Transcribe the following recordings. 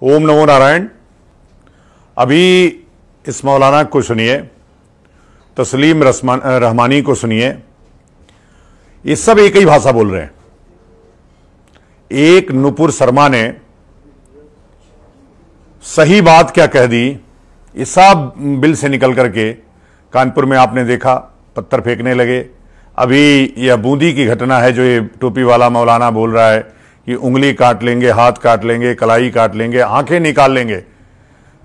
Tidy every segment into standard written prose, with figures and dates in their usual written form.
ओम नमो नारायण। अभी इस मौलाना को सुनिए, तस्लीम रहमानी को सुनिए, ये सब एक ही भाषा बोल रहे हैं। एक नुपुर शर्मा ने सही बात क्या कह दी, ये सब बिल से निकल करके कानपुर में आपने देखा पत्थर फेंकने लगे। अभी यह बूंदी की घटना है जो ये टोपी वाला मौलाना बोल रहा है कि उंगली काट लेंगे, हाथ काट लेंगे, कलाई काट लेंगे, आंखें निकाल लेंगे,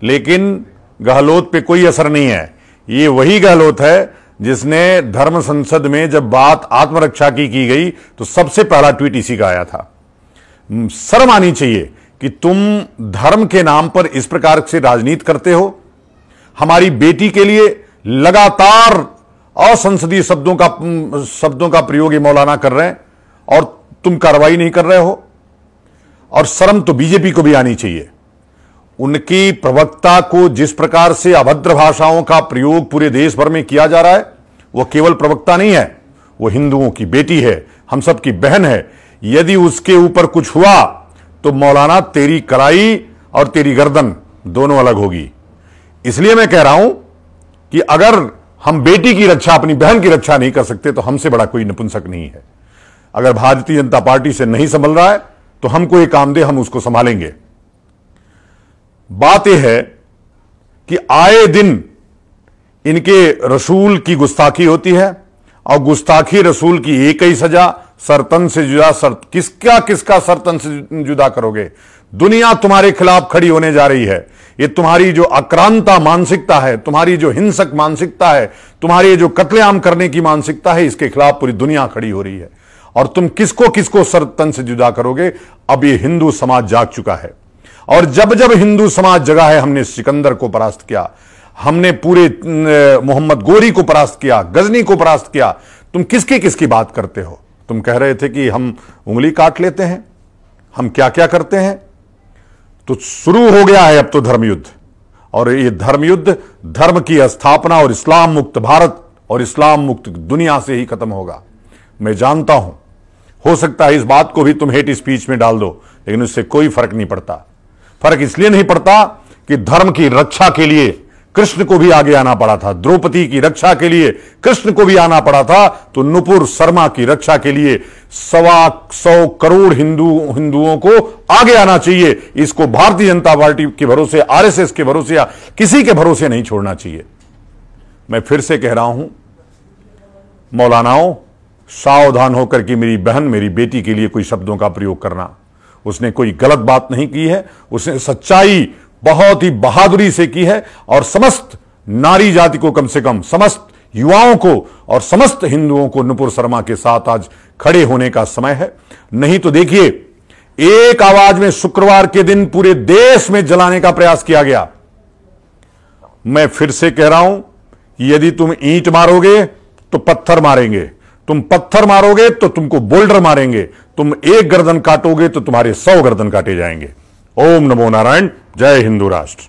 लेकिन गहलोत पे कोई असर नहीं है। ये वही गहलोत है जिसने धर्म संसद में जब बात आत्मरक्षा की गई तो सबसे पहला ट्वीट इसी का आया था। शर्म आनी चाहिए कि तुम धर्म के नाम पर इस प्रकार से राजनीति करते हो। हमारी बेटी के लिए लगातार असंसदीय शब्दों का प्रयोग ये मौलाना कर रहे हैं और तुम कार्रवाई नहीं कर रहे हो। और शर्म तो बीजेपी को भी आनी चाहिए। उनकी प्रवक्ता को जिस प्रकार से अभद्र भाषाओं का प्रयोग पूरे देश भर में किया जा रहा है, वो केवल प्रवक्ता नहीं है, वो हिंदुओं की बेटी है, हम सब की बहन है। यदि उसके ऊपर कुछ हुआ तो मौलाना तेरी कलाई और तेरी गर्दन दोनों अलग होगी। इसलिए मैं कह रहा हूं कि अगर हम बेटी की रक्षा, अपनी बहन की रक्षा नहीं कर सकते तो हमसे बड़ा कोई नपुंसक नहीं है। अगर भारतीय जनता पार्टी से नहीं संभल रहा है तो हमको एक काम दे, हम उसको संभालेंगे। बात यह है कि आए दिन इनके रसूल की गुस्ताखी होती है और गुस्ताखी रसूल की एक ही सजा, सरतन से जुदा। किसका सरतन से जुदा करोगे? दुनिया तुम्हारे खिलाफ खड़ी होने जा रही है। ये तुम्हारी जो आक्रांता मानसिकता है, तुम्हारी जो हिंसक मानसिकता है, तुम्हारी जो कत्लेआम करने की मानसिकता है, इसके खिलाफ पूरी दुनिया खड़ी हो रही है। और तुम किसको सरतन से जुदा करोगे? अब ये हिंदू समाज जाग चुका है। और जब जब हिंदू समाज जगा है, हमने सिकंदर को परास्त किया, हमने पूरे मोहम्मद गोरी को परास्त किया, गजनी को परास्त किया। तुम किसकी बात करते हो? तुम कह रहे थे कि हम उंगली काट लेते हैं, हम क्या क्या करते हैं। तो शुरू हो गया है अब तो धर्मयुद्ध। और ये धर्मयुद्ध धर्म की स्थापना और इस्लाम मुक्त भारत और इस्लाम मुक्त दुनिया से ही खत्म होगा। मैं जानता हूं, हो सकता है इस बात को भी तुम हेट स्पीच में डाल दो, लेकिन उससे कोई फर्क नहीं पड़ता। फर्क इसलिए नहीं पड़ता कि धर्म की रक्षा के लिए कृष्ण को भी आगे आना पड़ा था, द्रौपदी की रक्षा के लिए कृष्ण को भी आना पड़ा था, तो नुपुर शर्मा की रक्षा के लिए 125 करोड़ हिंदुओं को आगे आना चाहिए। इसको भारतीय जनता पार्टी के भरोसे, आरएसएस के भरोसे या किसी के भरोसे नहीं छोड़ना चाहिए। मैं फिर से कह रहा हूं, मौलानाओं, सावधान होकर कि मेरी बहन, मेरी बेटी के लिए कोई शब्दों का प्रयोग करना। उसने कोई गलत बात नहीं की है, उसने सच्चाई बहुत ही बहादुरी से की है। और समस्त नारी जाति को, कम से कम समस्त युवाओं को और समस्त हिंदुओं को नुपुर शर्मा के साथ आज खड़े होने का समय है। नहीं तो देखिए, एक आवाज में शुक्रवार के दिन पूरे देश में जलाने का प्रयास किया गया। मैं फिर से कह रहा हूं, यदि तुम ईंट मारोगे तो पत्थर मारेंगे, तुम पत्थर मारोगे तो तुमको बोल्डर मारेंगे, तुम एक गर्दन काटोगे तो तुम्हारे 100 गर्दन काटे जाएंगे। ओम नमो नारायण। जय हिंदू राष्ट्र।